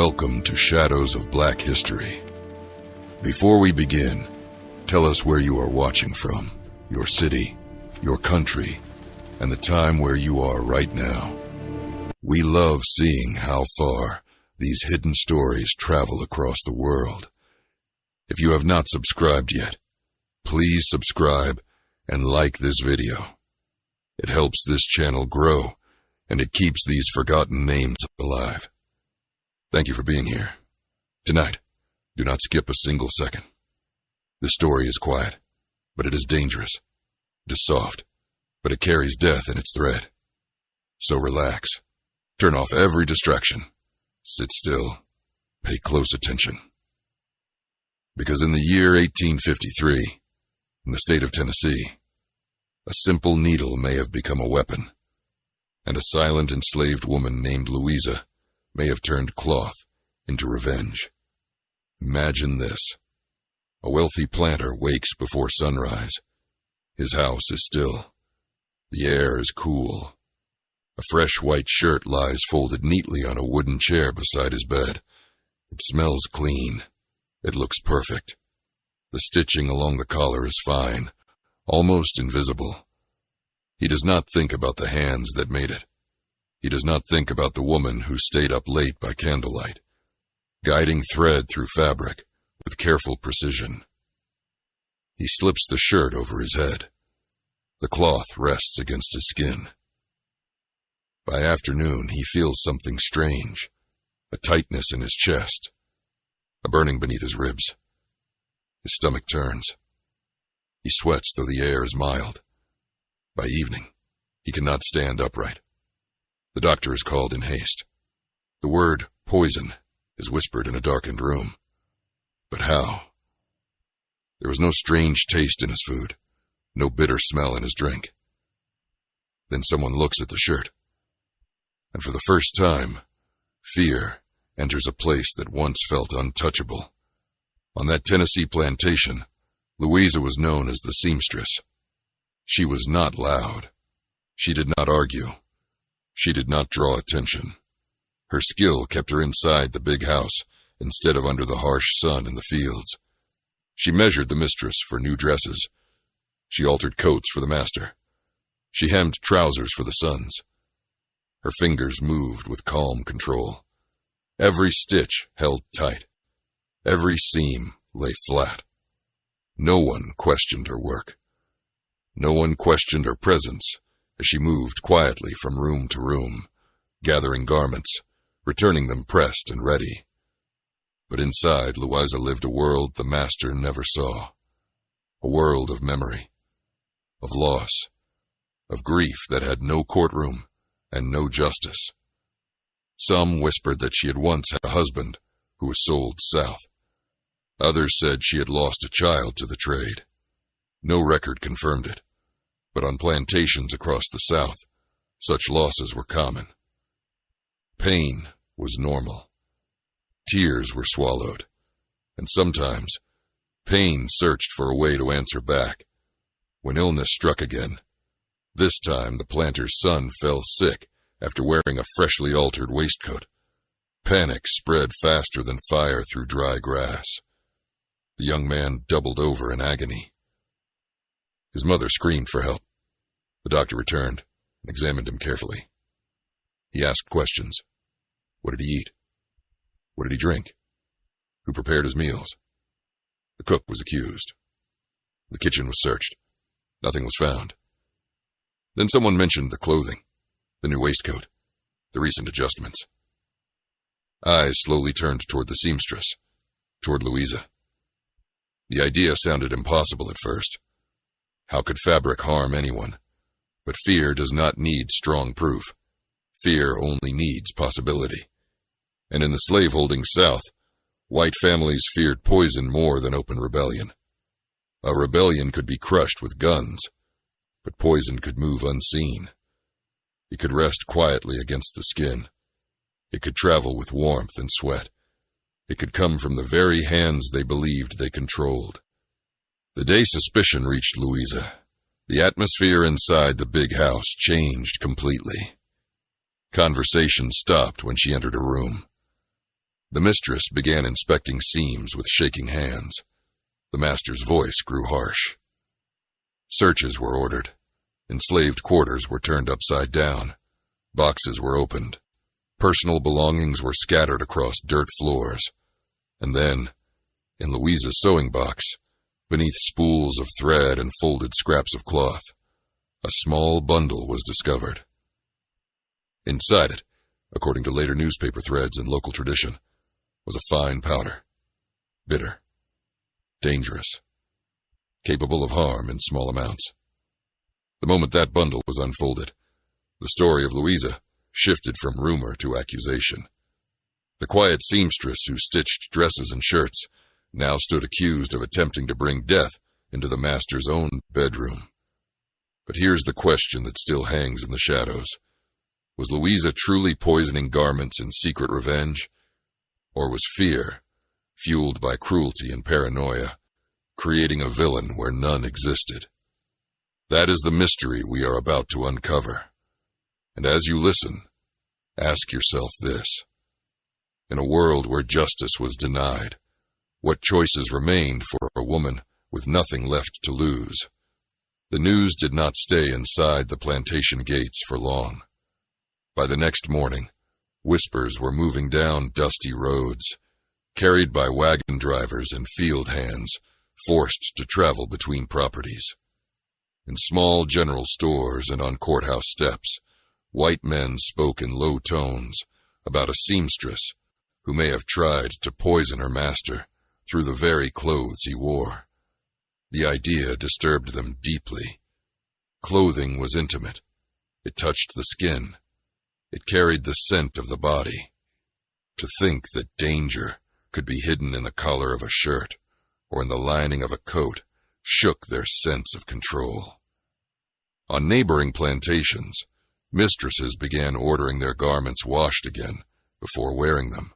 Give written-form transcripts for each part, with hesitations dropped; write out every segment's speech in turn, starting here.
Welcome to Shadows of Black History. Before we begin, tell us where you are watching from, your city, your country, and the time where you are right now. We love seeing how far these hidden stories travel across the world. If you have not subscribed yet, please subscribe and like this video. It helps this channel grow, and it keeps these forgotten names alive. Thank you for being here. Tonight, do not skip a single second. This story is quiet, but it is dangerous. It is soft, but it carries death in its thread. So relax. Turn off every distraction. Sit still. Pay close attention. Because in the year 1853, in the state of Tennessee, a simple needle may have become a weapon, and a silent enslaved woman named Louisa may have turned cloth into revenge. Imagine this. A wealthy planter wakes before sunrise. His house is still. The air is cool. A fresh white shirt lies folded neatly on a wooden chair beside his bed. It smells clean. It looks perfect. The stitching along the collar is fine, almost invisible. He does not think about the hands that made it. He does not think about the woman who stayed up late by candlelight, guiding thread through fabric with careful precision. He slips the shirt over his head. The cloth rests against his skin. By afternoon, he feels something strange, a tightness in his chest, a burning beneath his ribs. His stomach turns. He sweats though the air is mild. By evening, he cannot stand upright. The doctor is called in haste. The word poison is whispered in a darkened room. But how? There was no strange taste in his food, no bitter smell in his drink. Then someone looks at the shirt, and for the first time, fear enters a place that once felt untouchable. On that Tennessee plantation, Louisa was known as the seamstress. She was not loud. She did not argue. She did not draw attention. Her skill kept her inside the big house instead of under the harsh sun in the fields. She measured the mistress for new dresses. She altered coats for the master. She hemmed trousers for the sons. Her fingers moved with calm control. Every stitch held tight. Every seam lay flat. No one questioned her work. No one questioned her presence as she moved quietly from room to room, gathering garments, returning them pressed and ready. But inside, Louisa lived a world the master never saw. A world of memory, of loss, of grief that had no courtroom and no justice. Some whispered that she had once had a husband who was sold south. Others said she had lost a child to the trade. No record confirmed it, but on plantations across the South, such losses were common. Pain was normal. Tears were swallowed, and sometimes pain searched for a way to answer back. When illness struck again, this time the planter's son fell sick after wearing a freshly altered waistcoat. Panic spread faster than fire through dry grass. The young man doubled over in agony. His mother screamed for help. The doctor returned and examined him carefully. He asked questions. What did he eat? What did he drink? Who prepared his meals? The cook was accused. The kitchen was searched. Nothing was found. Then someone mentioned the clothing, the new waistcoat, the recent adjustments. Eyes slowly turned toward the seamstress, toward Louisa. The idea sounded impossible at first. How could fabric harm anyone? But fear does not need strong proof. Fear only needs possibility. And in the slaveholding South, white families feared poison more than open rebellion. A rebellion could be crushed with guns, but poison could move unseen. It could rest quietly against the skin. It could travel with warmth and sweat. It could come from the very hands they believed they controlled. The day suspicion reached Louisa, the atmosphere inside the big house changed completely. Conversation stopped when she entered a room. The mistress began inspecting seams with shaking hands. The master's voice grew harsh. Searches were ordered. Enslaved quarters were turned upside down. Boxes were opened. Personal belongings were scattered across dirt floors. And then, in Louisa's sewing box, beneath spools of thread and folded scraps of cloth, a small bundle was discovered. Inside it, according to later newspaper threads and local tradition, was a fine powder. Bitter. Dangerous. Capable of harm in small amounts. The moment that bundle was unfolded, the story of Louisa shifted from rumor to accusation. The quiet seamstress who stitched dresses and shirts now stood accused of attempting to bring death into the master's own bedroom. But here's the question that still hangs in the shadows. Was Louisa truly poisoning garments in secret revenge? Or was fear, fueled by cruelty and paranoia, creating a villain where none existed? That is the mystery we are about to uncover. And as you listen, ask yourself this. In a world where justice was denied, what choices remained for a woman with nothing left to lose? The news did not stay inside the plantation gates for long. By the next morning, whispers were moving down dusty roads, carried by wagon drivers and field hands, forced to travel between properties. In small general stores and on courthouse steps, white men spoke in low tones about a seamstress who may have tried to poison her master through the very clothes he wore. The idea disturbed them deeply. Clothing was intimate. It touched the skin. It carried the scent of the body. To think that danger could be hidden in the collar of a shirt or in the lining of a coat shook their sense of control. On neighboring plantations, mistresses began ordering their garments washed again before wearing them.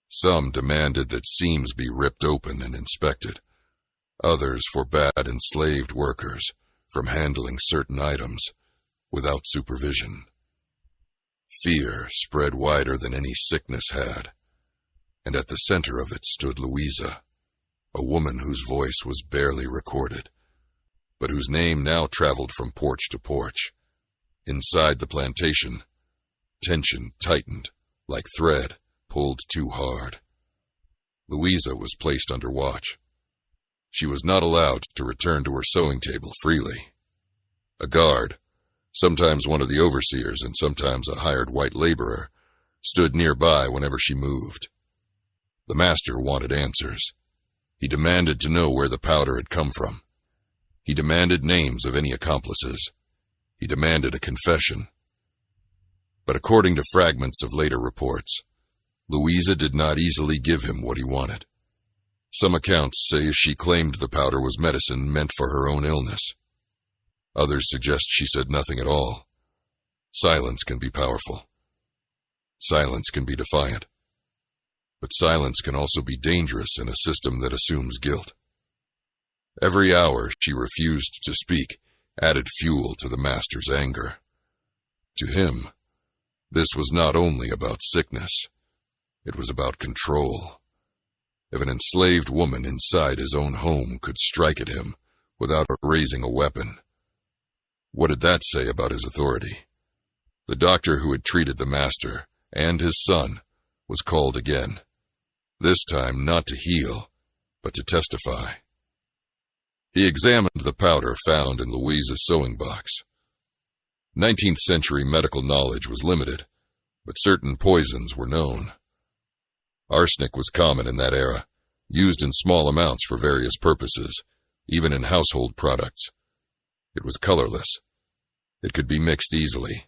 Some demanded that seams be ripped open and inspected. Others forbade enslaved workers from handling certain items without supervision. Fear spread wider than any sickness had, and at the center of it stood Louisa, a woman whose voice was barely recorded, but whose name now traveled from porch to porch. Inside the plantation, tension tightened like thread pulled too hard. Louisa was placed under watch. She was not allowed to return to her sewing table freely. A guard, sometimes one of the overseers and sometimes a hired white laborer, stood nearby whenever she moved. The master wanted answers. He demanded to know where the powder had come from. He demanded names of any accomplices. He demanded a confession. But according to fragments of later reports, Louisa did not easily give him what he wanted. Some accounts say she claimed the powder was medicine meant for her own illness. Others suggest she said nothing at all. Silence can be powerful. Silence can be defiant. But silence can also be dangerous in a system that assumes guilt. Every hour she refused to speak added fuel to the master's anger. To him, this was not only about sickness, it was about control. If an enslaved woman inside his own home could strike at him without raising a weapon, what did that say about his authority? The doctor who had treated the master and his son was called again, this time not to heal, but to testify. He examined the powder found in Louisa's sewing box. 19th century medical knowledge was limited, but certain poisons were known. Arsenic was common in that era, used in small amounts for various purposes, even in household products. It was colorless. It could be mixed easily.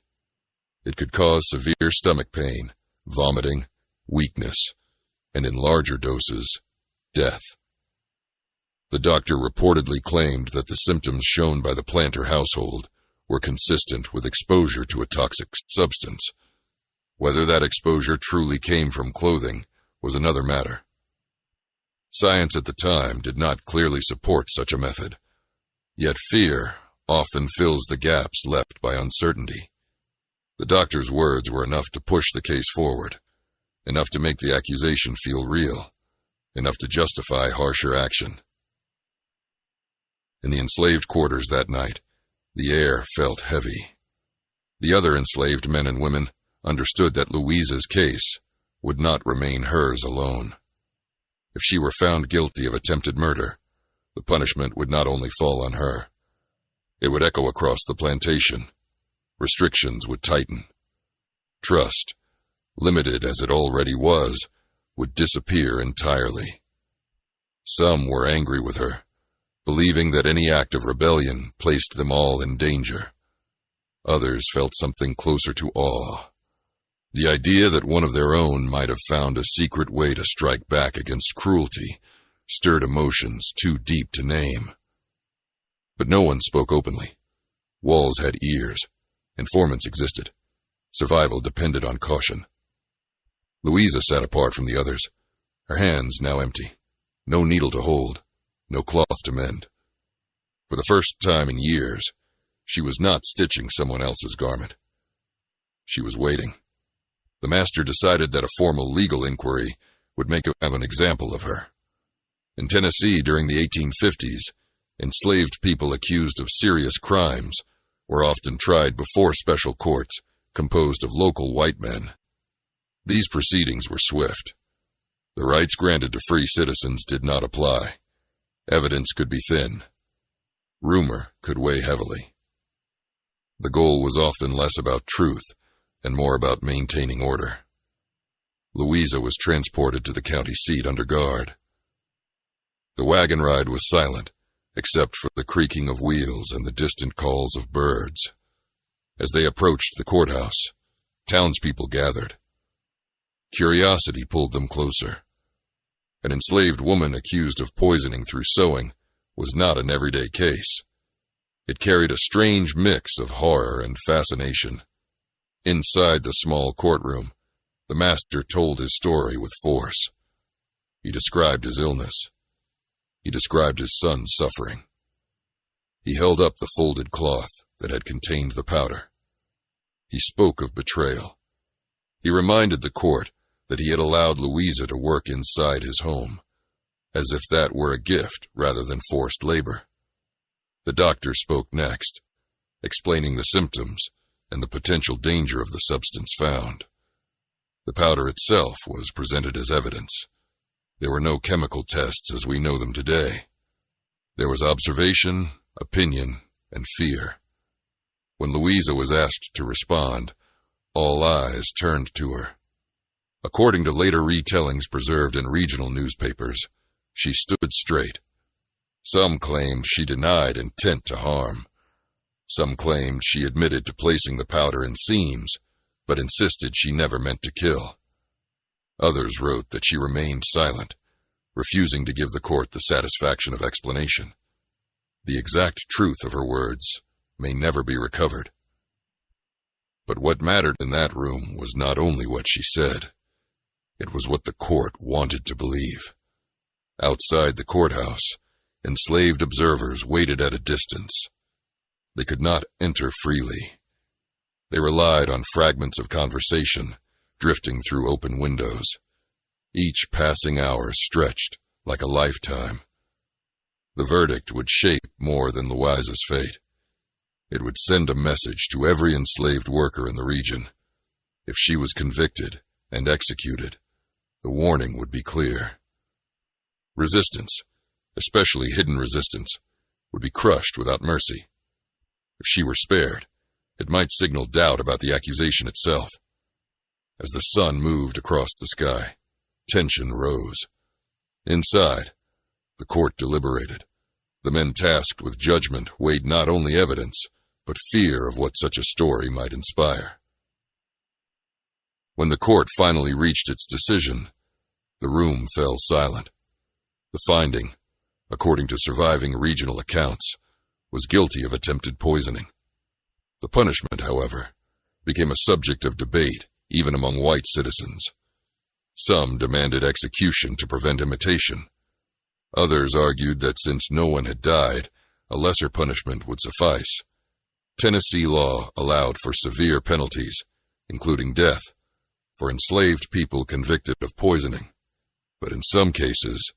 It could cause severe stomach pain, vomiting, weakness, and in larger doses, death. The doctor reportedly claimed that the symptoms shown by the planter household were consistent with exposure to a toxic substance. Whether that exposure truly came from clothing was another matter. Science at the time did not clearly support such a method, yet fear often fills the gaps left by uncertainty. The doctor's words were enough to push the case forward. enough to make the accusation feel real, enough to justify harsher action. In the enslaved quarters that night, the air felt heavy. The other enslaved men and women understood that Louisa's case would not remain hers alone. If she were found guilty of attempted murder, the punishment would not only fall on her. It would echo across the plantation. Restrictions would tighten. Trust, limited as it already was, would disappear entirely. Some were angry with her, believing that any act of rebellion placed them all in danger. Others felt something closer to awe. The idea that one of their own might have found a secret way to strike back against cruelty stirred emotions too deep to name. But no one spoke openly. Walls had ears. Informants existed. Survival depended on caution. Louisa sat apart from the others, her hands now empty. No needle to hold, no cloth to mend. For the first time in years, she was not stitching someone else's garment. She was waiting. The master decided that a formal legal inquiry would make an example of her. In Tennessee during the 1850s, enslaved people accused of serious crimes were often tried before special courts composed of local white men. These proceedings were swift. The rights granted to free citizens did not apply. Evidence could be thin. Rumor could weigh heavily. The goal was often less about truth and more about maintaining order. Louisa was transported to the county seat under guard. The wagon ride was silent, except for the creaking of wheels and the distant calls of birds. As they approached the courthouse, townspeople gathered. Curiosity pulled them closer. An enslaved woman accused of poisoning through sewing was not an everyday case. It carried a strange mix of horror and fascination. Inside the small courtroom, the master told his story with force. He described his illness. He described his son's suffering. He held up the folded cloth that had contained the powder. He spoke of betrayal. He reminded the court that he had allowed Louisa to work inside his home, as if that were a gift rather than forced labor. The doctor spoke next, explaining the symptoms and the potential danger of the substance found. The powder itself was presented as evidence. There were no chemical tests as we know them today. There was observation, opinion, and fear. When Louisa was asked to respond, all eyes turned to her. According to later retellings preserved in regional newspapers, she stood straight. Some claimed she denied intent to harm. Some claimed she admitted to placing the powder in seams, but insisted she never meant to kill. Others wrote that she remained silent, refusing to give the court the satisfaction of explanation. The exact truth of her words may never be recovered. But what mattered in that room was not only what she said. It was what the court wanted to believe. Outside the courthouse, enslaved observers waited at a distance. They could not enter freely. They relied on fragments of conversation drifting through open windows. Each passing hour stretched like a lifetime. The verdict would shape more than Louisa's fate. It would send a message to every enslaved worker in the region. If she was convicted and executed, the warning would be clear. Resistance, especially hidden resistance, would be crushed without mercy. If she were spared, it might signal doubt about the accusation itself. As the sun moved across the sky, tension rose. Inside, the court deliberated. The men tasked with judgment weighed not only evidence, but fear of what such a story might inspire. When the court finally reached its decision, the room fell silent. The finding, according to surviving regional accounts, was guilty of attempted poisoning. The punishment, however, became a subject of debate even among white citizens. Some demanded execution to prevent imitation. Others argued that since no one had died, a lesser punishment would suffice. Tennessee law allowed for severe penalties, including death, for enslaved people convicted of poisoning, but in some cases,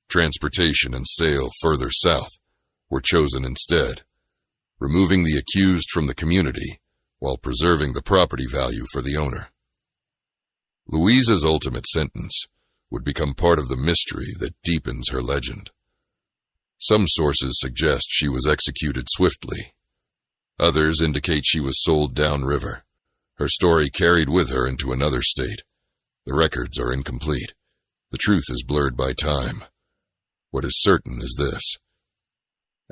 transportation and sale further south were chosen instead, removing the accused from the community while preserving the property value for the owner. Louisa's ultimate sentence would become part of the mystery that deepens her legend. Some sources suggest she was executed swiftly. Others indicate she was sold downriver, her story carried with her into another state. The records are incomplete. The truth is blurred by time. What is certain is this.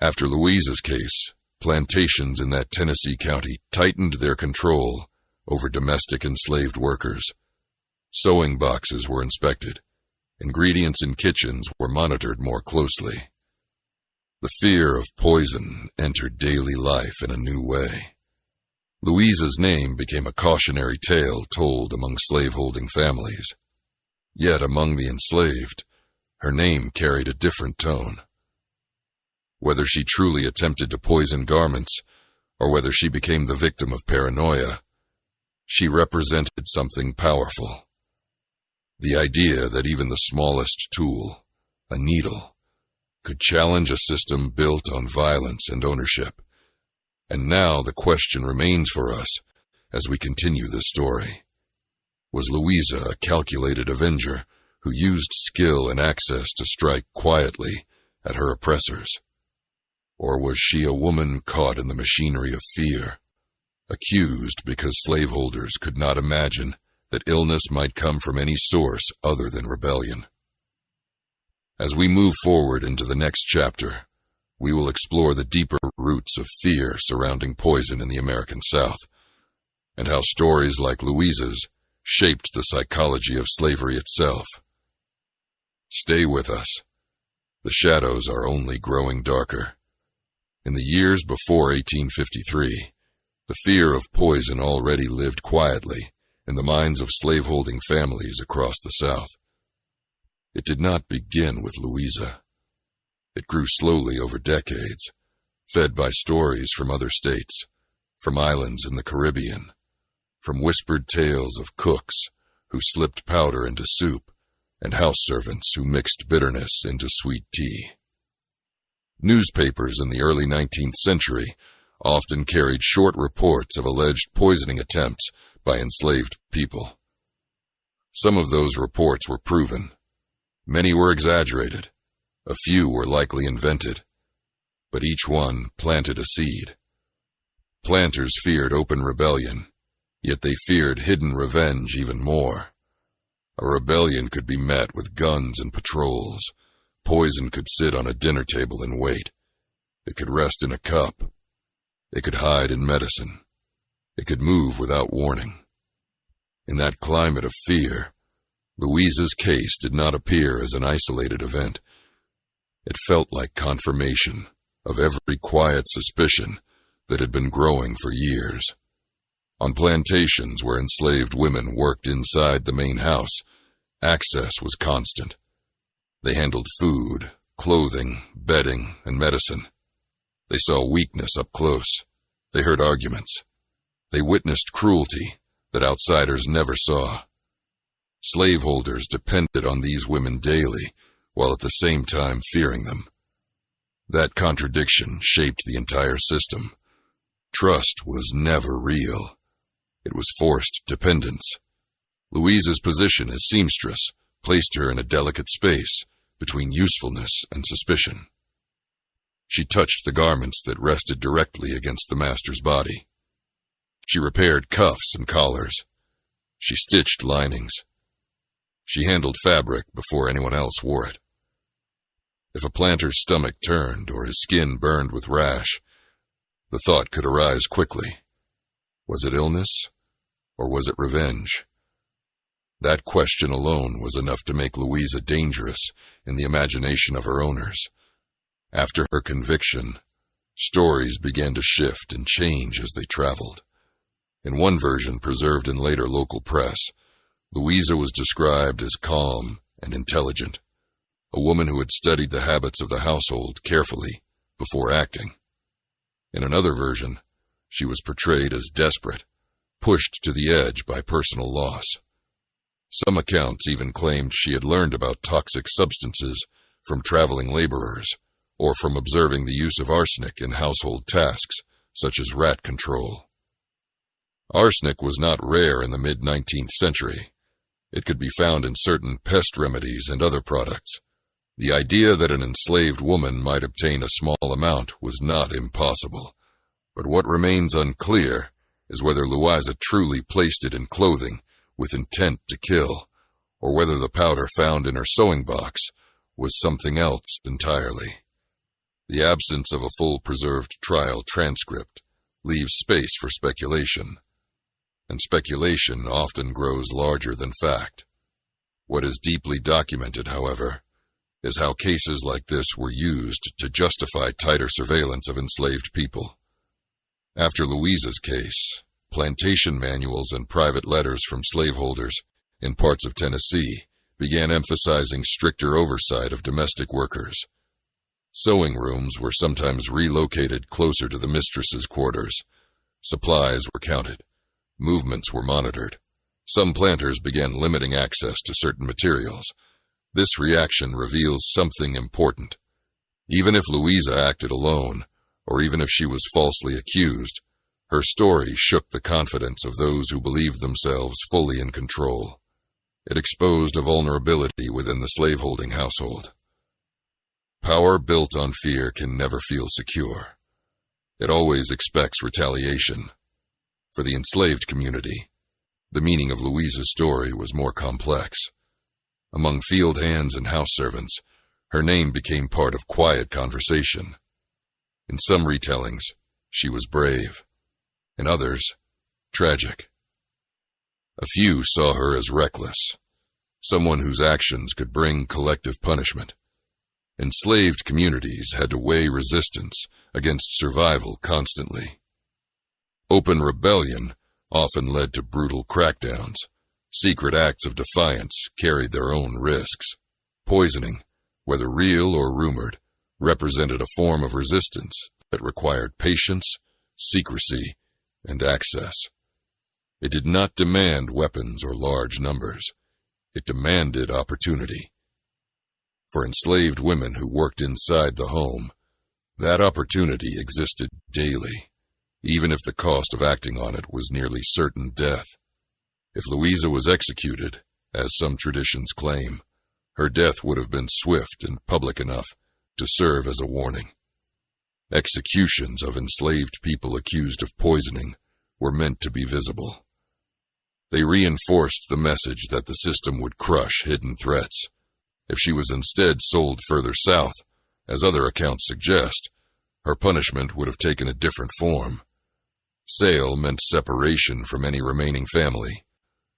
After Louisa's case, plantations in that Tennessee county tightened their control over domestic enslaved workers. Sewing boxes were inspected. Ingredients in kitchens were monitored more closely. The fear of poison entered daily life in a new way. Louisa's name became a cautionary tale told among slaveholding families. Yet among the enslaved, her name carried a different tone. Whether she truly attempted to poison garments, or whether she became the victim of paranoia, she represented something powerful. The idea that even the smallest tool, a needle, could challenge a system built on violence and ownership. And now the question remains for us as we continue this story. Was Louisa a calculated avenger who used skill and access to strike quietly at her oppressors? Or was she a woman caught in the machinery of fear, accused because slaveholders could not imagine that illness might come from any source other than rebellion? As we move forward into the next chapter, we will explore the deeper roots of fear surrounding poison in the American South, and how stories like Louisa's shaped the psychology of slavery itself. Stay with us. The shadows are only growing darker. In the years before 1853, the fear of poison already lived quietly in the minds of slaveholding families across the South. It did not begin with Louisa. It grew slowly over decades, fed by stories from other states, from islands in the Caribbean, from whispered tales of cooks who slipped powder into soup and house servants who mixed bitterness into sweet tea. Newspapers in the early 19th century often carried short reports of alleged poisoning attempts by enslaved people. Some of those reports were proven. Many were exaggerated. A few were likely invented. But each one planted a seed. Planters feared open rebellion, yet they feared hidden revenge even more. A rebellion could be met with guns and patrols. Poison could sit on a dinner table and wait. It could rest in a cup. It could hide in medicine. It could move without warning. In that climate of fear, Louisa's case did not appear as an isolated event. It felt like confirmation of every quiet suspicion that had been growing for years. On plantations where enslaved women worked inside the main house, access was constant. They handled food, clothing, bedding, and medicine. They saw weakness up close. They heard arguments. They witnessed cruelty that outsiders never saw. Slaveholders depended on these women daily, while at the same time fearing them. That contradiction shaped the entire system. Trust was never real. It was forced dependence. Louisa's position as seamstress placed her in a delicate space between usefulness and suspicion. She touched the garments that rested directly against the master's body. She repaired cuffs and collars. She stitched linings. She handled fabric before anyone else wore it. If a planter's stomach turned or his skin burned with rash, the thought could arise quickly. Was it illness, or was it revenge? That question alone was enough to make Louisa dangerous in the imagination of her owners. After her conviction, stories began to shift and change as they traveled. In one version preserved in later local press, Louisa was described as calm and intelligent, a woman who had studied the habits of the household carefully before acting. In another version, she was portrayed as desperate, pushed to the edge by personal loss. Some accounts even claimed she had learned about toxic substances from traveling laborers, or from observing the use of arsenic in household tasks, such as rat control. Arsenic was not rare in the mid-19th century. It could be found in certain pest remedies and other products. The idea that an enslaved woman might obtain a small amount was not impossible, but what remains unclear is whether Louisa truly placed it in clothing with intent to kill, or whether the powder found in her sewing box was something else entirely. The absence of a full preserved trial transcript leaves space for speculation, and speculation often grows larger than fact. What is deeply documented, however, is how cases like this were used to justify tighter surveillance of enslaved people. After Louisa's case, plantation manuals and private letters from slaveholders in parts of Tennessee began emphasizing stricter oversight of domestic workers. Sewing rooms were sometimes relocated closer to the mistress's quarters. Supplies were counted. Movements were monitored. Some planters began limiting access to certain materials. This reaction reveals something important. Even if Louisa acted alone, or even if she was falsely accused, her story shook the confidence of those who believed themselves fully in control. It exposed a vulnerability within the slaveholding household. Power built on fear can never feel secure. It always expects retaliation. For the enslaved community, the meaning of Louisa's story was more complex. Among field hands and house servants, her name became part of quiet conversation. In some retellings, she was brave. In others, tragic. A few saw her as reckless, someone whose actions could bring collective punishment. Enslaved communities had to weigh resistance against survival constantly. Open rebellion often led to brutal crackdowns. Secret acts of defiance carried their own risks. Poisoning, whether real or rumored, represented a form of resistance that required patience, secrecy, and access. It did not demand weapons or large numbers. It demanded opportunity. For enslaved women who worked inside the home, that opportunity existed daily, even if the cost of acting on it was nearly certain death. If Louisa was executed, as some traditions claim, her death would have been swift and public enough to serve as a warning. Executions of enslaved people accused of poisoning were meant to be visible. They reinforced the message that the system would crush hidden threats. If she was instead sold further south, as other accounts suggest, her punishment would have taken a different form. Sale meant separation from any remaining family,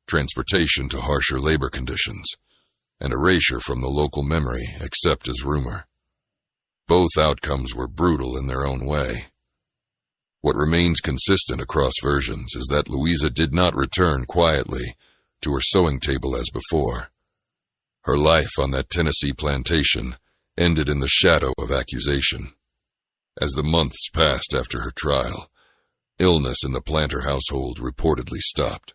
transportation to harsher labor conditions, and erasure from the local memory except as rumor. Both outcomes were brutal in their own way. What remains consistent across versions is that Louisa did not return quietly to her sewing table as before. Her life on that Tennessee plantation ended in the shadow of accusation. As the months passed after her trial, illness in the planter household reportedly stopped.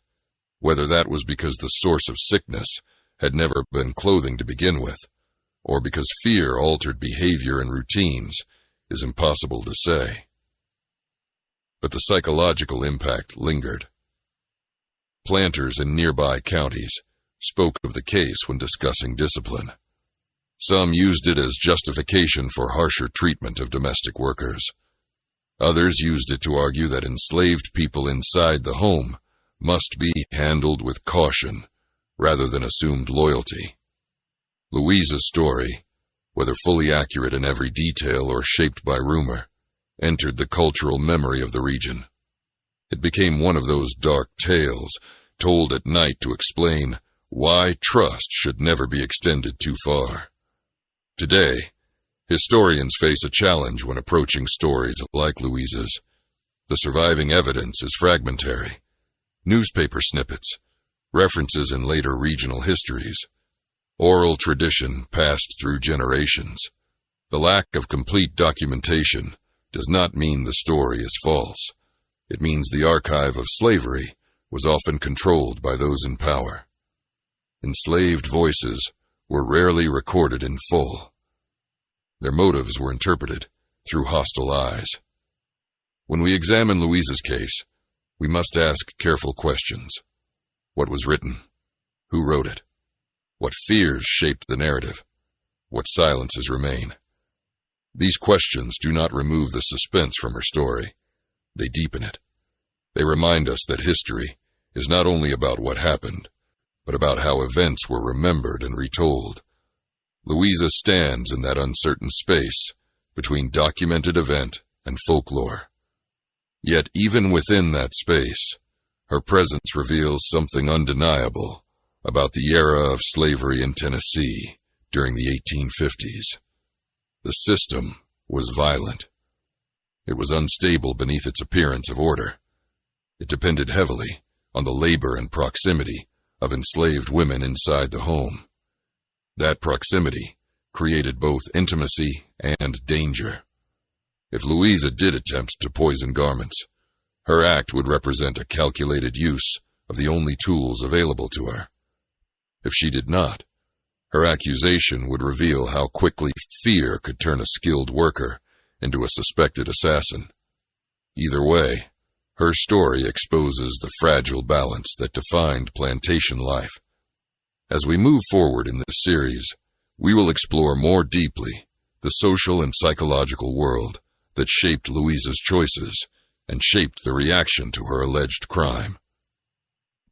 Whether that was because the source of sickness had never been clothing to begin with, or because fear altered behavior and routines, is impossible to say. But the psychological impact lingered. Planters in nearby counties spoke of the case when discussing discipline. Some used it as justification for harsher treatment of domestic workers. Others used it to argue that enslaved people inside the home must be handled with caution rather than assumed loyalty. Louisa's story, whether fully accurate in every detail or shaped by rumor, entered the cultural memory of the region. It became one of those dark tales told at night to explain why trust should never be extended too far. Today, historians face a challenge when approaching stories like Louisa's. The surviving evidence is fragmentary. Newspaper snippets, references in later regional histories, oral tradition passed through generations. The lack of complete documentation does not mean the story is false. It means the archive of slavery was often controlled by those in power. enslaved voices were rarely recorded in full. Their motives were interpreted through hostile eyes. When we examine Louisa's case, we must ask careful questions. What was written? Who wrote it? What fears shaped the narrative? What silences remain? These questions do not remove the suspense from her story. They deepen it. They remind us that history is not only about what happened, but about how events were remembered and retold. Louisa stands in that uncertain space between documented event and folklore. Yet even within that space, her presence reveals something undeniable about the era of slavery in Tennessee during the 1850s. The system was violent. It was unstable beneath its appearance of order. It depended heavily on the labor and proximity of enslaved women inside the home. That proximity created both intimacy and danger. If Louisa did attempt to poison garments, her act would represent a calculated use of the only tools available to her. If she did not, her accusation would reveal how quickly fear could turn a skilled worker into a suspected assassin. Either way, her story exposes the fragile balance that defined plantation life. As we move forward in this series, we will explore more deeply the social and psychological world that shaped Louisa's choices and shaped the reaction to her alleged crime.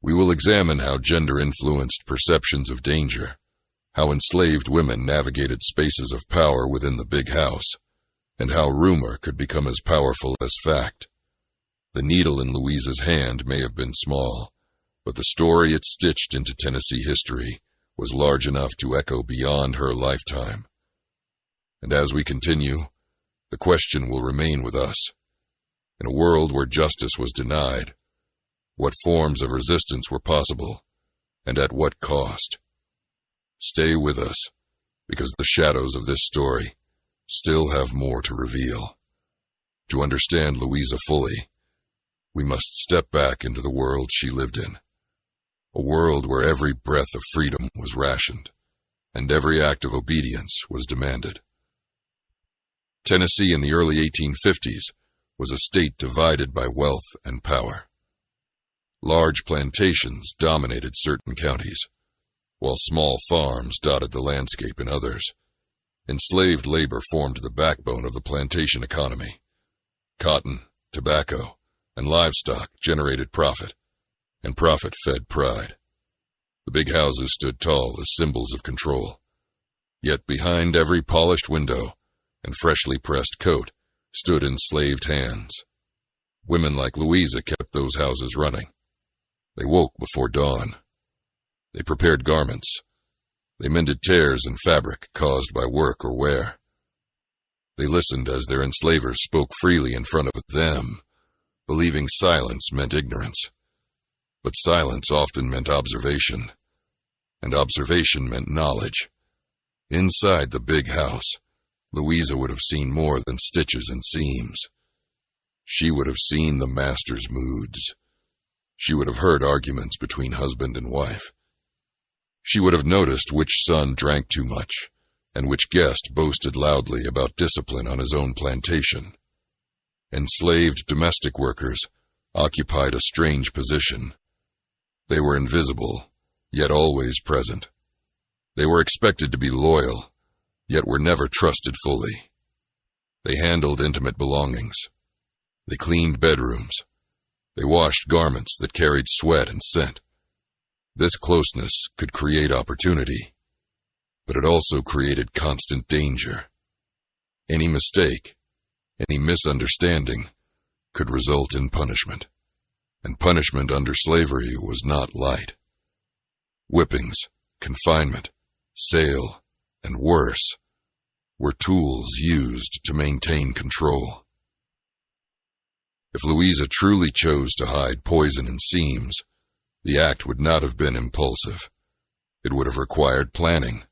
We will examine how gender influenced perceptions of danger, how enslaved women navigated spaces of power within the big house, and how rumor could become as powerful as fact. The needle in Louisa's hand may have been small, but the story it stitched into Tennessee history was large enough to echo beyond her lifetime. And as we continue, the question will remain with us. In a world where justice was denied, what forms of resistance were possible, and at what cost? Stay with us, because the shadows of this story still have more to reveal. To understand Louisa fully, we must step back into the world she lived in, a world where every breath of freedom was rationed, and every act of obedience was demanded. Tennessee in the early 1850s was a state divided by wealth and power. Large plantations dominated certain counties, while small farms dotted the landscape in others. Enslaved labor formed the backbone of the plantation economy. Cotton, tobacco, and livestock generated profit, and profit fed pride. The big houses stood tall as symbols of control. Yet behind every polished window and freshly pressed coat stood enslaved hands. Women like Louisa kept those houses running. They woke before dawn. They prepared garments. They mended tears in fabric caused by work or wear. They listened as their enslavers spoke freely in front of them, believing silence meant ignorance. But silence often meant observation, and observation meant knowledge. Inside the big house, Louisa would have seen more than stitches and seams. She would have seen the master's moods. She would have heard arguments between husband and wife. She would have noticed which son drank too much, and which guest boasted loudly about discipline on his own plantation. Enslaved domestic workers occupied a strange position. They were invisible, yet always present. They were expected to be loyal, yet were never trusted fully. They handled intimate belongings. They cleaned bedrooms. They washed garments that carried sweat and scent. This closeness could create opportunity, but it also created constant danger. Any mistake, any misunderstanding, could result in punishment, and punishment under slavery was not light. Whippings, confinement, sale, and worse, were tools used to maintain control. If Louisa truly chose to hide poison in seams, the act would not have been impulsive. It would have required planning.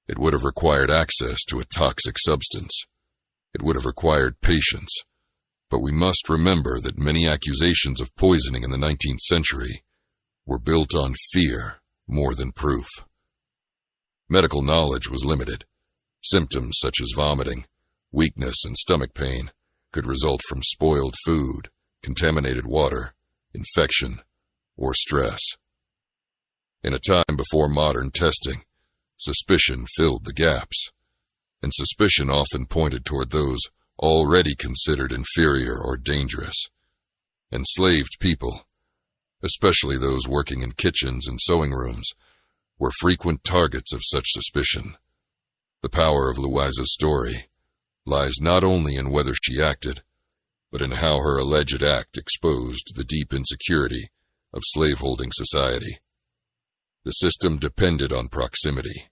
It would have required access to a toxic substance. It would have required patience. But we must remember that many accusations of poisoning in the 19th century were built on fear, more than proof. Medical knowledge was limited. Symptoms such as vomiting, weakness, and stomach pain could result from spoiled food, contaminated water, infection, or stress. In a time before modern testing, suspicion filled the gaps, and suspicion often pointed toward those already considered inferior or dangerous. Enslaved people, especially those working in kitchens and sewing rooms, were frequent targets of such suspicion. The power of Louisa's story lies not only in whether she acted, but in how her alleged act exposed the deep insecurity of slaveholding society. The system depended on proximity.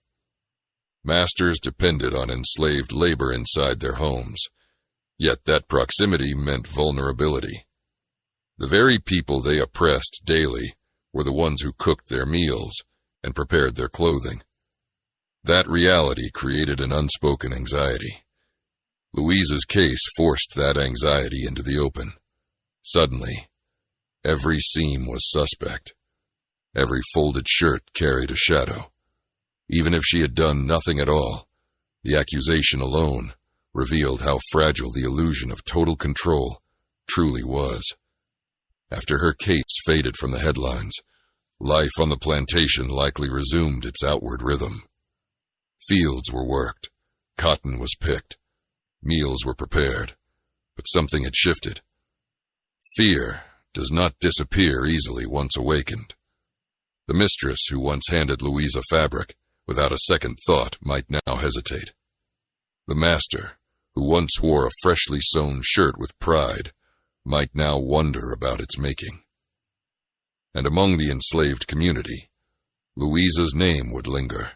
Masters depended on enslaved labor inside their homes, yet that proximity meant vulnerability. The very people they oppressed daily were the ones who cooked their meals and prepared their clothing. That reality created an unspoken anxiety. Louisa's case forced that anxiety into the open. Suddenly, every seam was suspect. Every folded shirt carried a shadow. Even if she had done nothing at all, the accusation alone revealed how fragile the illusion of total control truly was. After her case faded from the headlines, life on the plantation likely resumed its outward rhythm. Fields were worked, cotton was picked, meals were prepared, but something had shifted. Fear does not disappear easily once awakened. The mistress who once handed Louisa fabric without a second thought might now hesitate. The master, who once wore a freshly sewn shirt with pride, might now wonder about its making. And among the enslaved community, Louisa's name would linger.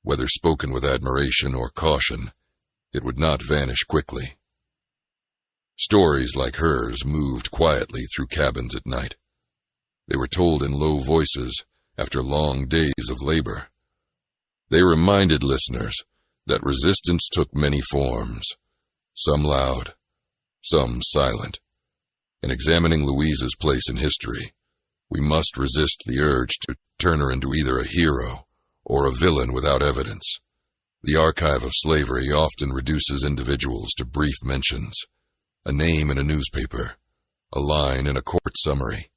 Whether spoken with admiration or caution, it would not vanish quickly. Stories like hers moved quietly through cabins at night. They were told in low voices after long days of labor. They reminded listeners that resistance took many forms, some loud, some silent. In examining Louisa's place in history, we must resist the urge to turn her into either a hero or a villain without evidence. The archive of slavery often reduces individuals to brief mentions, a name in a newspaper, a line in a court summary,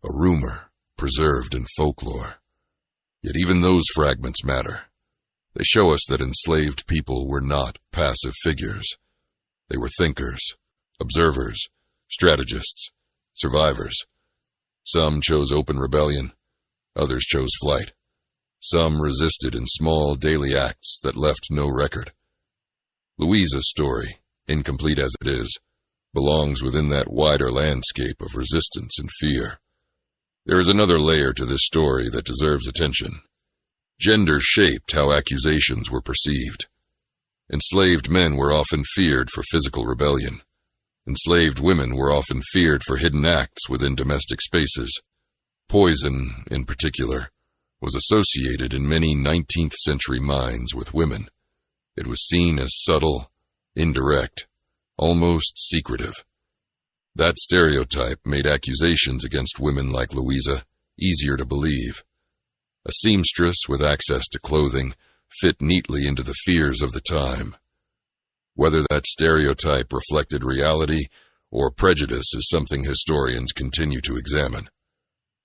a rumor preserved in folklore. Yet even those fragments matter. They show us that enslaved people were not passive figures. They were thinkers, observers, strategists, survivors. Some chose open rebellion, others chose flight. Some resisted in small daily acts that left no record. Louisa's story, incomplete as it is, belongs within that wider landscape of resistance and fear. There is another layer to this story that deserves attention. Gender shaped how accusations were perceived. Enslaved men were often feared for physical rebellion. Enslaved women were often feared for hidden acts within domestic spaces. Poison, in particular, was associated in many 19th century minds with women. It was seen as subtle, indirect, almost secretive. That stereotype made accusations against women like Louisa easier to believe. A seamstress with access to clothing fit neatly into the fears of the time. Whether that stereotype reflected reality or prejudice is something historians continue to examine.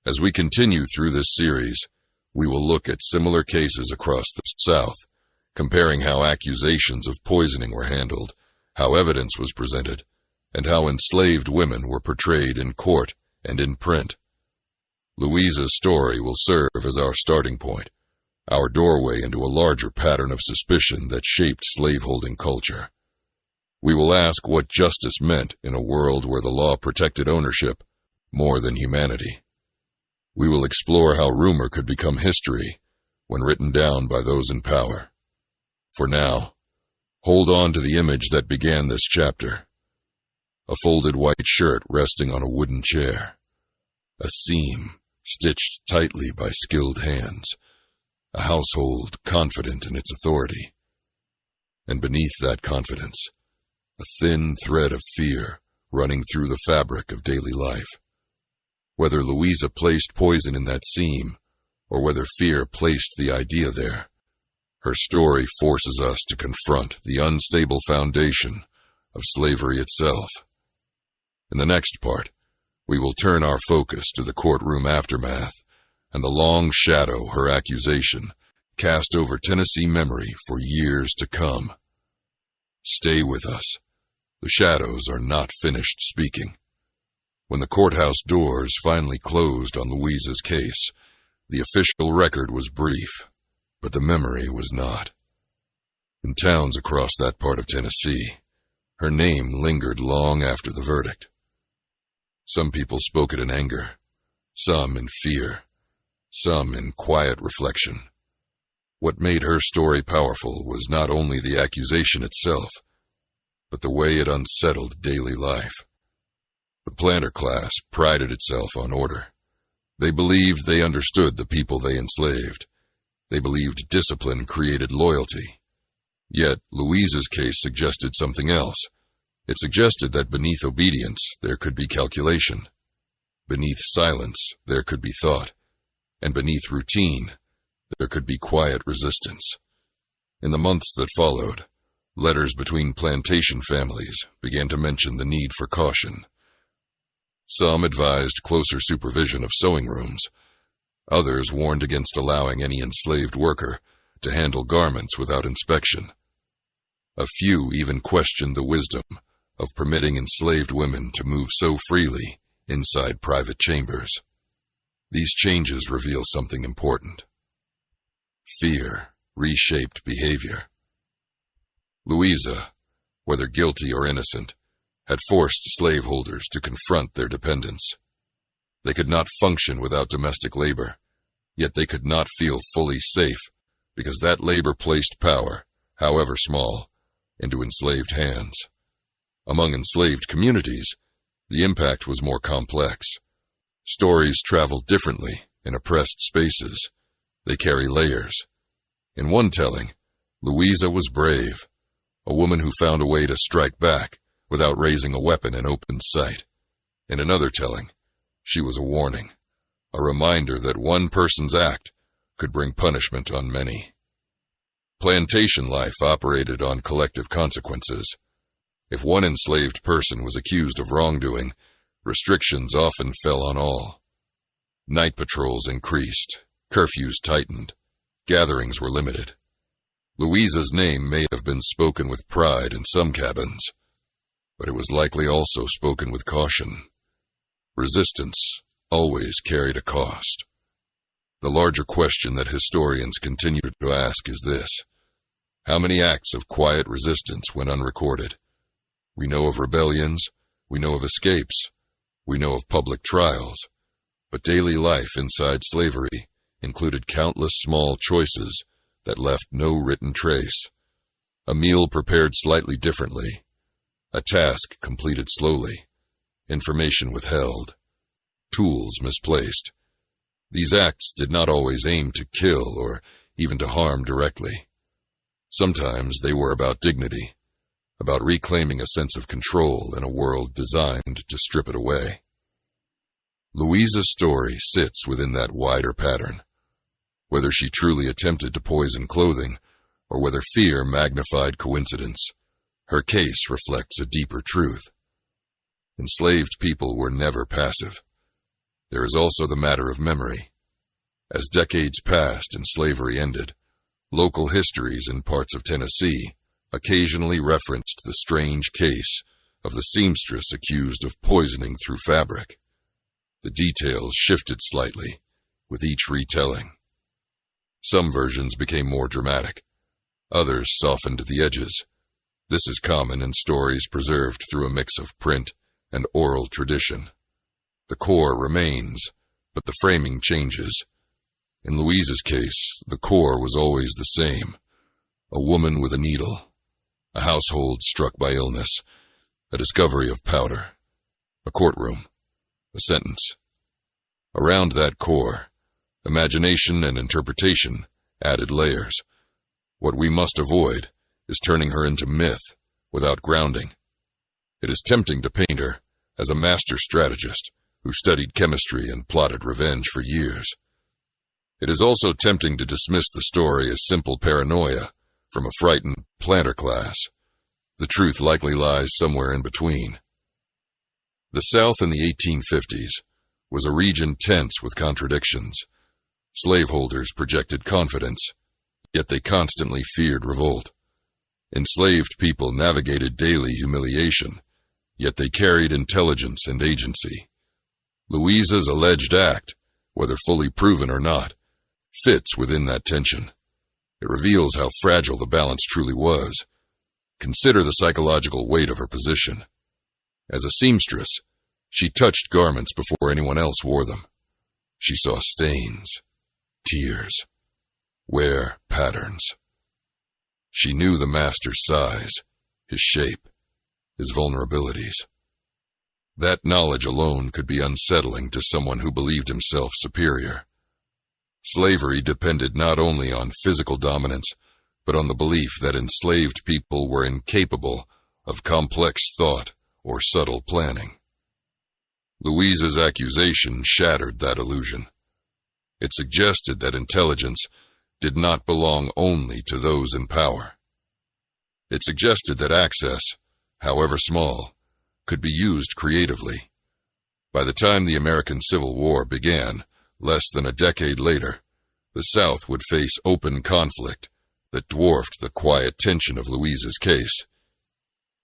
As we continue through this series, we will look at similar cases across the South, comparing how accusations of poisoning were handled, how evidence was presented, and how enslaved women were portrayed in court and in print. Louisa's story will serve as our starting point, our doorway into a larger pattern of suspicion that shaped slaveholding culture. We will ask what justice meant in a world where the law protected ownership more than humanity. We will explore how rumor could become history when written down by those in power. For now, hold on to the image that began this chapter. A folded white shirt resting on a wooden chair. A seam stitched tightly by skilled hands. A household confident in its authority. And beneath that confidence, a thin thread of fear running through the fabric of daily life. Whether Louisa placed poison in that seam, or whether fear placed the idea there. Her story forces us to confront the unstable foundation of slavery itself. In the next part, we will turn our focus to the courtroom aftermath and the long shadow her accusation cast over Tennessee memory for years to come. Stay with us. The shadows are not finished speaking. When the courthouse doors finally closed on Louisa's case, the official record was brief, but the memory was not. In towns across that part of Tennessee, her name lingered long after the verdict. Some people spoke it in anger, some in fear, some in quiet reflection. What made her story powerful was not only the accusation itself, but the way it unsettled daily life. The planter class prided itself on order. They believed they understood the people they enslaved. They believed discipline created loyalty. Yet Louisa's case suggested something else. It suggested that beneath obedience there could be calculation. Beneath silence there could be thought. And beneath routine there could be quiet resistance. In the months that followed, letters between plantation families began to mention the need for caution. Some advised closer supervision of sewing rooms. Others warned against allowing any enslaved worker to handle garments without inspection. A few even questioned the wisdom of permitting enslaved women to move so freely inside private chambers. These changes reveal something important. Fear reshaped behavior. Louisa, whether guilty or innocent, had forced slaveholders to confront their dependents. They could not function without domestic labor, yet they could not feel fully safe because that labor placed power, however small, into enslaved hands. Among enslaved communities, the impact was more complex. Stories travel differently in oppressed spaces. They carry layers. In one telling, Louisa was brave, a woman who found a way to strike back without raising a weapon in open sight. In another telling, she was a warning, a reminder that one person's act could bring punishment on many. Plantation life operated on collective consequences. If one enslaved person was accused of wrongdoing, restrictions often fell on all. Night patrols increased, curfews tightened, gatherings were limited. Louisa's name may have been spoken with pride in some cabins, but it was likely also spoken with caution. Resistance always carried a cost. The larger question that historians continue to ask is this: how many acts of quiet resistance went unrecorded? We know of rebellions, we know of escapes, we know of public trials, but daily life inside slavery included countless small choices that left no written trace. A meal prepared slightly differently, a task completed slowly, information withheld, tools misplaced. These acts did not always aim to kill or even to harm directly. Sometimes they were about dignity, about reclaiming a sense of control in a world designed to strip it away. Louisa's story sits within that wider pattern. Whether she truly attempted to poison clothing, or whether fear magnified coincidence, her case reflects a deeper truth. Enslaved people were never passive. There is also the matter of memory. As decades passed and slavery ended, local histories in parts of Tennessee occasionally referenced the strange case of the seamstress accused of poisoning through fabric. The details shifted slightly with each retelling. Some versions became more dramatic. Others softened the edges. This is common in stories preserved through a mix of print and oral tradition. The core remains, but the framing changes. In Louisa's case, the core was always the same: a woman with a needle, a household struck by illness, a discovery of powder, a courtroom, a sentence. Around that core, imagination and interpretation added layers. What we must avoid is turning her into myth without grounding. It is tempting to paint her as a master strategist who studied chemistry and plotted revenge for years. It is also tempting to dismiss the story as simple paranoia from a frightened planter class. The truth likely lies somewhere in between. The South in the 1850s was a region tense with contradictions. Slaveholders projected confidence, yet they constantly feared revolt. Enslaved people navigated daily humiliation, yet they carried intelligence and agency. Louisa's alleged act, whether fully proven or not, fits within that tension. It reveals how fragile the balance truly was. Consider the psychological weight of her position. As a seamstress, she touched garments before anyone else wore them. She saw stains, tears, wear patterns. She knew the master's size, his shape, his vulnerabilities. That knowledge alone could be unsettling to someone who believed himself superior. Slavery depended not only on physical dominance, but on the belief that enslaved people were incapable of complex thought or subtle planning. Louisa's accusation shattered that illusion. It suggested that intelligence did not belong only to those in power. It suggested that access, however small, could be used creatively. By the time the American Civil War began, less than a decade later, the South would face open conflict that dwarfed the quiet tension of Louisa's case.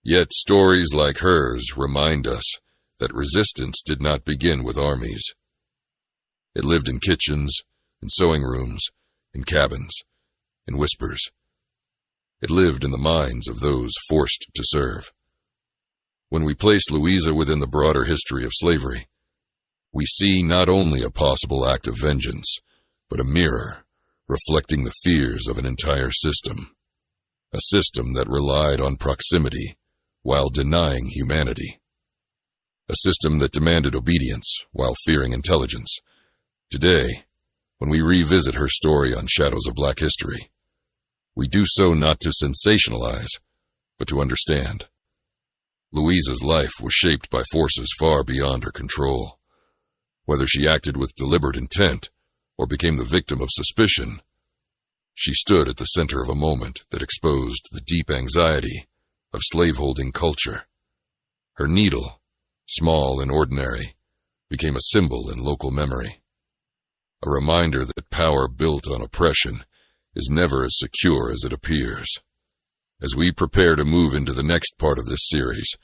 Yet stories like hers remind us that resistance did not begin with armies. It lived in kitchens, in sewing rooms, in cabins, in whispers. It lived in the minds of those forced to serve. When we place Louisa within the broader history of slavery, we see not only a possible act of vengeance, but a mirror reflecting the fears of an entire system. A system that relied on proximity while denying humanity. A system that demanded obedience while fearing intelligence. Today, when we revisit her story on Shadows of Black History, we do so not to sensationalize, but to understand. Louisa's life was shaped by forces far beyond her control. Whether she acted with deliberate intent or became the victim of suspicion, she stood at the center of a moment that exposed the deep anxiety of slaveholding culture. Her needle, small and ordinary, became a symbol in local memory. A reminder that power built on oppression is never as secure as it appears. As we prepare to move into the next part of this series,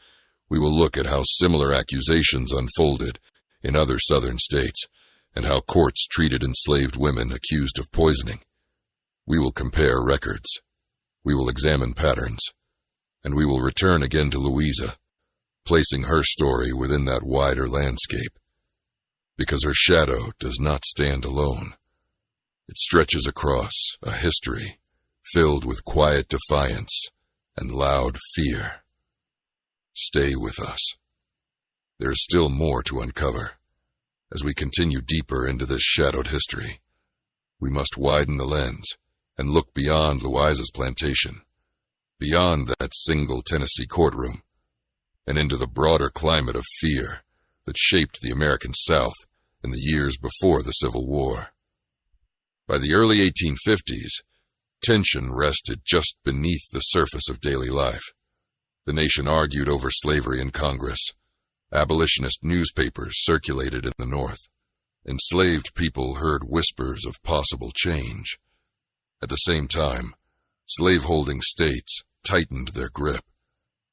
we will look at how similar accusations unfolded in other southern states and how courts treated enslaved women accused of poisoning. We will compare records. We will examine patterns. And we will return again to Louisa, placing her story within that wider landscape. Because her shadow does not stand alone. It stretches across a history filled with quiet defiance and loud fear. Stay with us. There is still more to uncover. As we continue deeper into this shadowed history, we must widen the lens and look beyond Louisa's plantation, beyond that single Tennessee courtroom, and into the broader climate of fear that shaped the American South in the years before the Civil War. By the early 1850s, tension rested just beneath the surface of daily life. The nation argued over slavery in Congress. Abolitionist newspapers circulated in the North. Enslaved people heard whispers of possible change. At the same time, slaveholding states tightened their grip.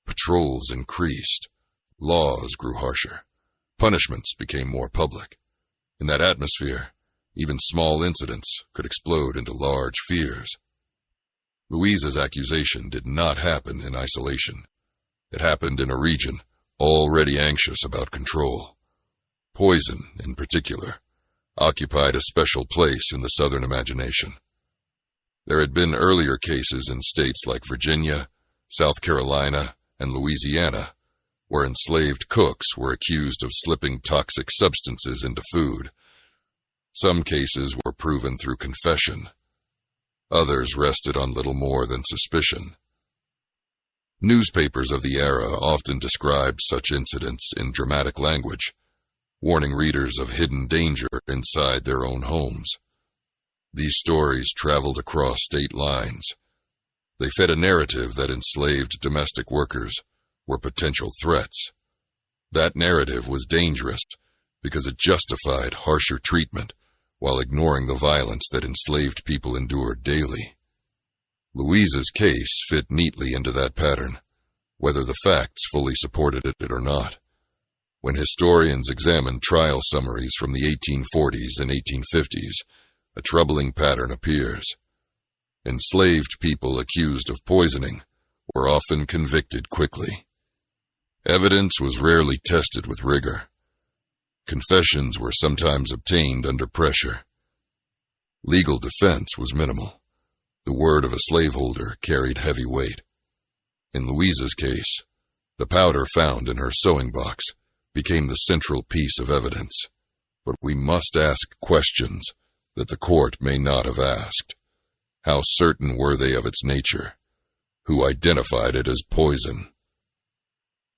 Patrols increased. Laws grew harsher. Punishments became more public. In that atmosphere, even small incidents could explode into large fears. Louisa's accusation did not happen in isolation. It happened in a region already anxious about control. Poison, in particular, occupied a special place in the Southern imagination. There had been earlier cases in states like Virginia, South Carolina, and Louisiana, where enslaved cooks were accused of slipping toxic substances into food. Some cases were proven through confession. Others rested on little more than suspicion. Newspapers of the era often described such incidents in dramatic language, warning readers of hidden danger inside their own homes. These stories traveled across state lines. They fed a narrative that enslaved domestic workers were potential threats. That narrative was dangerous because it justified harsher treatment while ignoring the violence that enslaved people endured daily. Louisa's case fit neatly into that pattern, whether the facts fully supported it or not. When historians examine trial summaries from the 1840s and 1850s, a troubling pattern appears. Enslaved people accused of poisoning were often convicted quickly. Evidence was rarely tested with rigor. Confessions were sometimes obtained under pressure. Legal defense was minimal. The word of a slaveholder carried heavy weight. In Louisa's case, the powder found in her sewing box became the central piece of evidence. But we must ask questions that the court may not have asked. How certain were they of its nature? Who identified it as poison?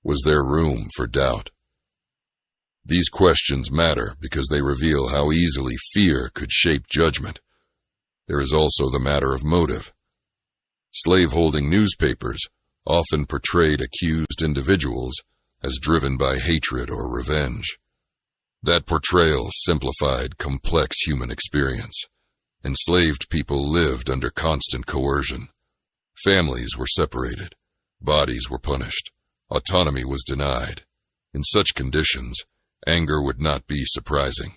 Was there room for doubt? These questions matter because they reveal how easily fear could shape judgment. There is also the matter of motive. Slaveholding newspapers often portrayed accused individuals as driven by hatred or revenge. That portrayal simplified complex human experience. Enslaved people lived under constant coercion. Families were separated. Bodies were punished. Autonomy was denied. In such conditions, anger would not be surprising.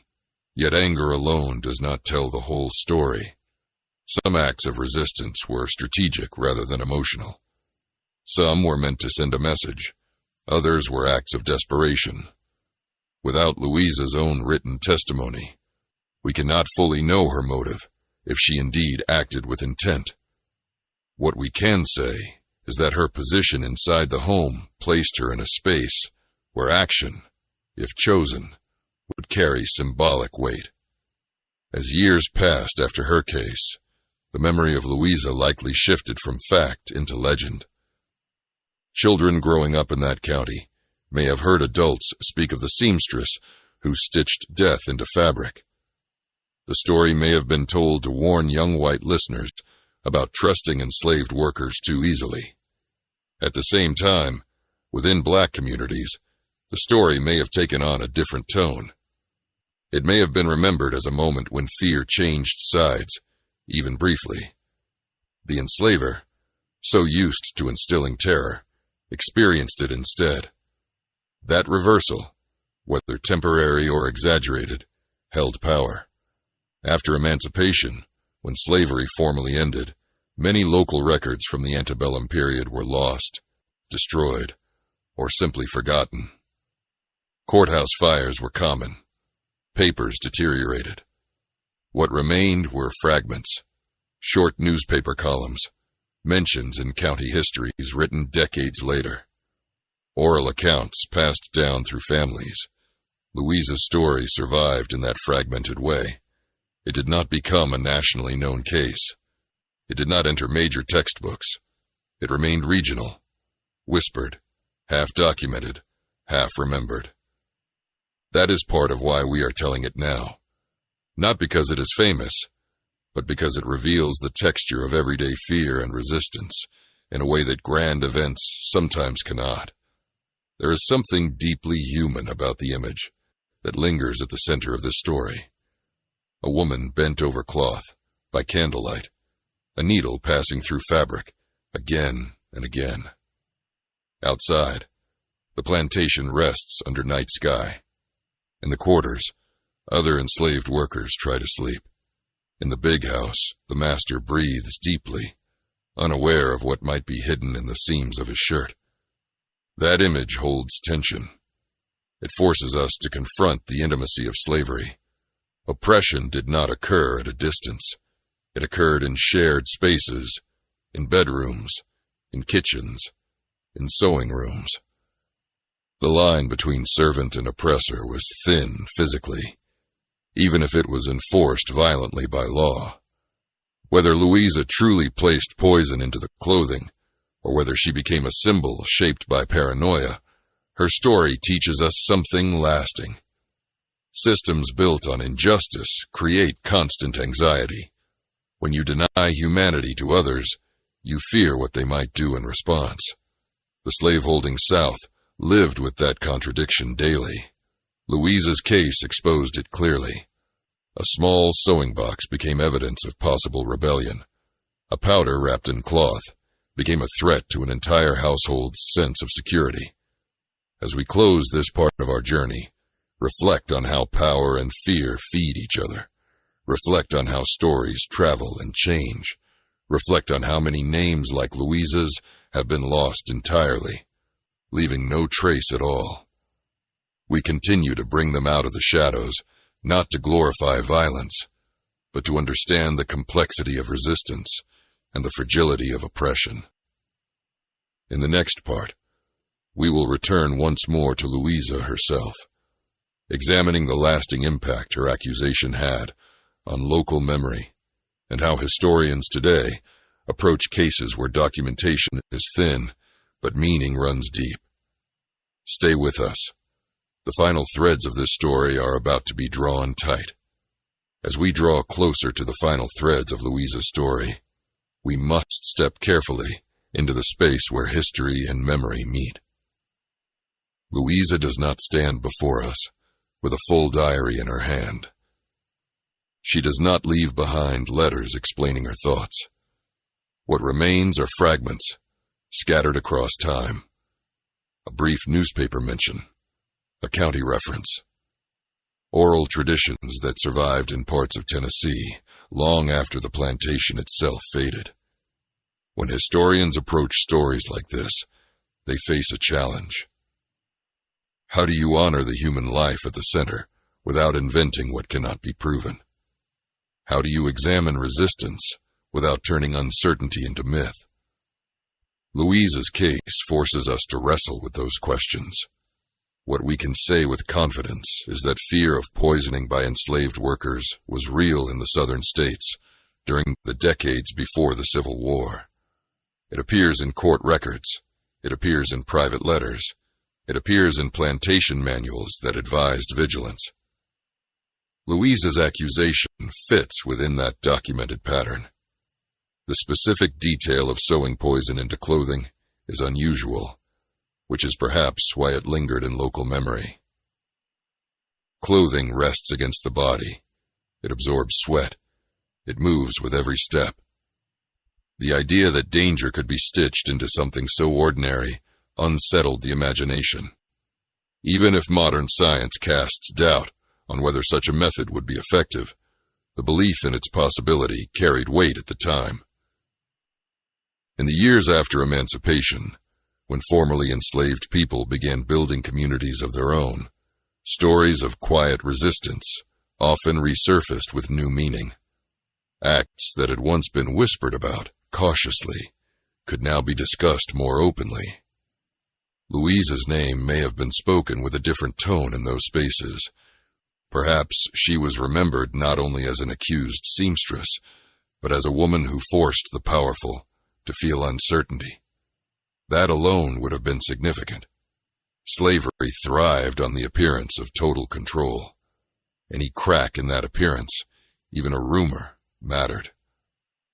Yet anger alone does not tell the whole story. Some acts of resistance were strategic rather than emotional. Some were meant to send a message. Others were acts of desperation. Without Louisa's own written testimony, we cannot fully know her motive, if she indeed acted with intent. What we can say is that her position inside the home placed her in a space where action, if chosen, would carry symbolic weight. As years passed after her case, the memory of Louisa likely shifted from fact into legend. Children growing up in that county may have heard adults speak of the seamstress who stitched death into fabric. The story may have been told to warn young white listeners about trusting enslaved workers too easily. At the same time, within black communities, the story may have taken on a different tone. It may have been remembered as a moment when fear changed sides, even briefly. The enslaver, so used to instilling terror, experienced it instead. That reversal, whether temporary or exaggerated, held power. After emancipation, when slavery formally ended, many local records from the antebellum period were lost, destroyed, or simply forgotten. Courthouse fires were common. Papers deteriorated. What remained were fragments, short newspaper columns, mentions in county histories written decades later. Oral accounts passed down through families. Louisa's story survived in that fragmented way. It did not become a nationally known case. It did not enter major textbooks. It remained regional, whispered, half-documented, half-remembered. That is part of why we are telling it now. Not because it is famous, but because it reveals the texture of everyday fear and resistance in a way that grand events sometimes cannot. There is something deeply human about the image that lingers at the center of this story. A woman bent over cloth, by candlelight, a needle passing through fabric, again and again. Outside, the plantation rests under night sky. In the quarters, other enslaved workers try to sleep. In the big house, the master breathes deeply, unaware of what might be hidden in the seams of his shirt. That image holds tension. It forces us to confront the intimacy of slavery. Oppression did not occur at a distance. It occurred in shared spaces, in bedrooms, in kitchens, in sewing rooms. The line between servant and oppressor was thin physically, even if it was enforced violently by law. Whether Louisa truly placed poison into the clothing, or whether she became a symbol shaped by paranoia, her story teaches us something lasting. Systems built on injustice create constant anxiety, When you deny humanity to others, you fear what they might do in response. The slaveholding South lived with that contradiction daily. Louisa's case exposed it clearly. A small sewing box became evidence of possible rebellion. A powder wrapped in cloth became a threat to an entire household's sense of security. As we close this part of our journey, reflect on how power and fear feed each other. Reflect on how stories travel and change. Reflect on how many names like Louisa's have been lost entirely, leaving no trace at all. We continue to bring them out of the shadows, not to glorify violence, but to understand the complexity of resistance and the fragility of oppression. In the next part, we will return once more to Louisa herself, examining the lasting impact her accusation had on local memory, and how historians today approach cases where documentation is thin, but meaning runs deep. Stay with us. The final threads of this story are about to be drawn tight. As we draw closer to the final threads of Louisa's story, we must step carefully into the space where history and memory meet. Louisa does not stand before us with a full diary in her hand. She does not leave behind letters explaining her thoughts. What remains are fragments, scattered across time. A brief newspaper mention, a county reference. Oral traditions that survived in parts of Tennessee long after the plantation itself faded. When historians approach stories like this, they face a challenge. How do you honor the human life at the center without inventing what cannot be proven? How do you examine resistance without turning uncertainty into myth? Louisa's case forces us to wrestle with those questions. What we can say with confidence is that fear of poisoning by enslaved workers was real in the southern states during the decades before the Civil War. It appears in court records. It appears in private letters. It appears in plantation manuals that advised vigilance. Louisa's accusation fits within that documented pattern. The specific detail of sewing poison into clothing is unusual, which is perhaps why it lingered in local memory. Clothing rests against the body. It absorbs sweat. It moves with every step. The idea that danger could be stitched into something so ordinary unsettled the imagination. Even if modern science casts doubt on whether such a method would be effective, the belief in its possibility carried weight at the time. In the years after emancipation, when formerly enslaved people began building communities of their own, stories of quiet resistance often resurfaced with new meaning. Acts that had once been whispered about cautiously could now be discussed more openly. Louisa's name may have been spoken with a different tone in those spaces. Perhaps she was remembered not only as an accused seamstress, but as a woman who forced the powerful to feel uncertainty. That alone would have been significant. Slavery thrived on the appearance of total control. Any crack in that appearance, even a rumor, mattered.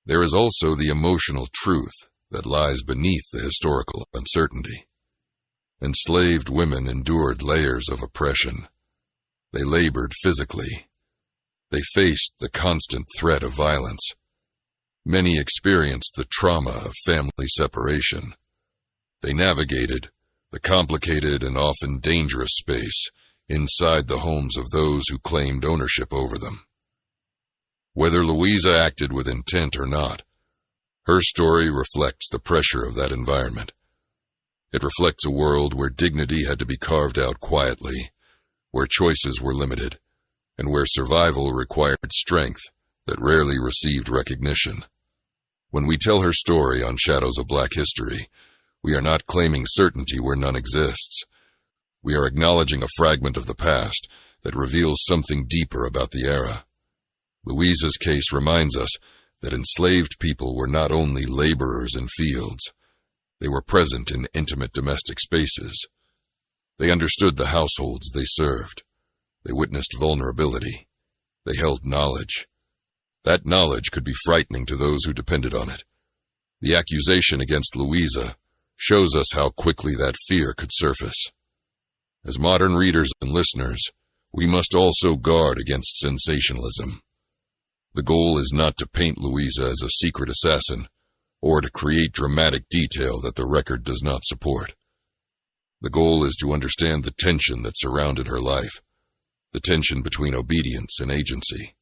There is also the emotional truth that lies beneath the historical uncertainty. Enslaved women endured layers of oppression. They labored physically. They faced the constant threat of violence. Many experienced the trauma of family separation. They navigated the complicated and often dangerous space inside the homes of those who claimed ownership over them. Whether Louisa acted with intent or not, her story reflects the pressure of that environment. It reflects a world where dignity had to be carved out quietly, where choices were limited, and where survival required strength that rarely received recognition. When we tell her story on Shadows of Black History, we are not claiming certainty where none exists. We are acknowledging a fragment of the past that reveals something deeper about the era. Louisa's case reminds us that enslaved people were not only laborers in fields. They were present in intimate domestic spaces. They understood the households they served. They witnessed vulnerability. They held knowledge. That knowledge could be frightening to those who depended on it. The accusation against Louisa shows us how quickly that fear could surface. As modern readers and listeners, we must also guard against sensationalism. The goal is not to paint Louisa as a secret assassin, or to create dramatic detail that the record does not support. The goal is to understand the tension that surrounded her life, the tension between obedience and agency,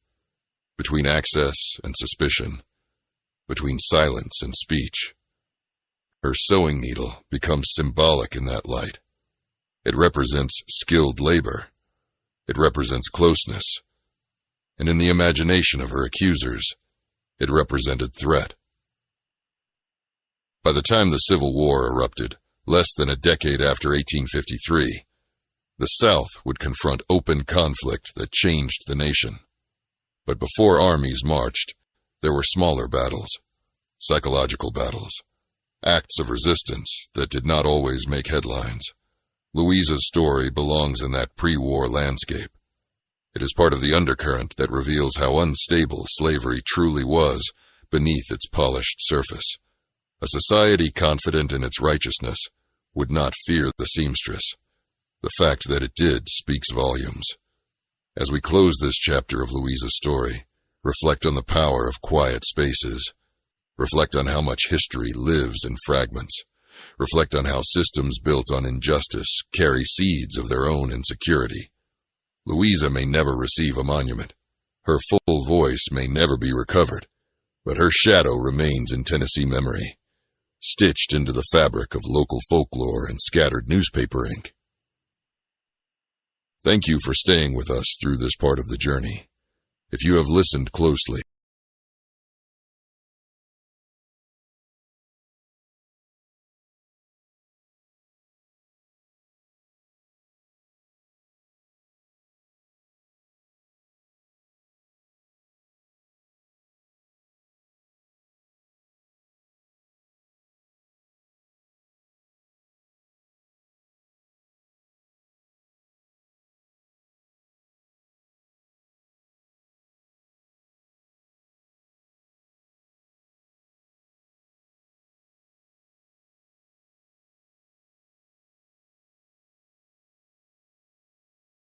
between access and suspicion, between silence and speech. Her sewing needle becomes symbolic in that light. It represents skilled labor. It represents closeness. And in the imagination of her accusers, it represented threat. By the time the Civil War erupted, less than a decade after 1853, the South would confront open conflict that changed the nation. But before armies marched, there were smaller battles, psychological battles, acts of resistance that did not always make headlines. Louisa's story belongs in that pre-war landscape. It is part of the undercurrent that reveals how unstable slavery truly was beneath its polished surface. A society confident in its righteousness would not fear the seamstress. The fact that it did speaks volumes. As we close this chapter of Louisa's story, reflect on the power of quiet spaces. Reflect on how much history lives in fragments. Reflect on how systems built on injustice carry seeds of their own insecurity. Louisa may never receive a monument. Her full voice may never be recovered, but her shadow remains in Tennessee memory, stitched into the fabric of local folklore and scattered newspaper ink. Thank you for staying with us through this part of the journey. If you have listened closely,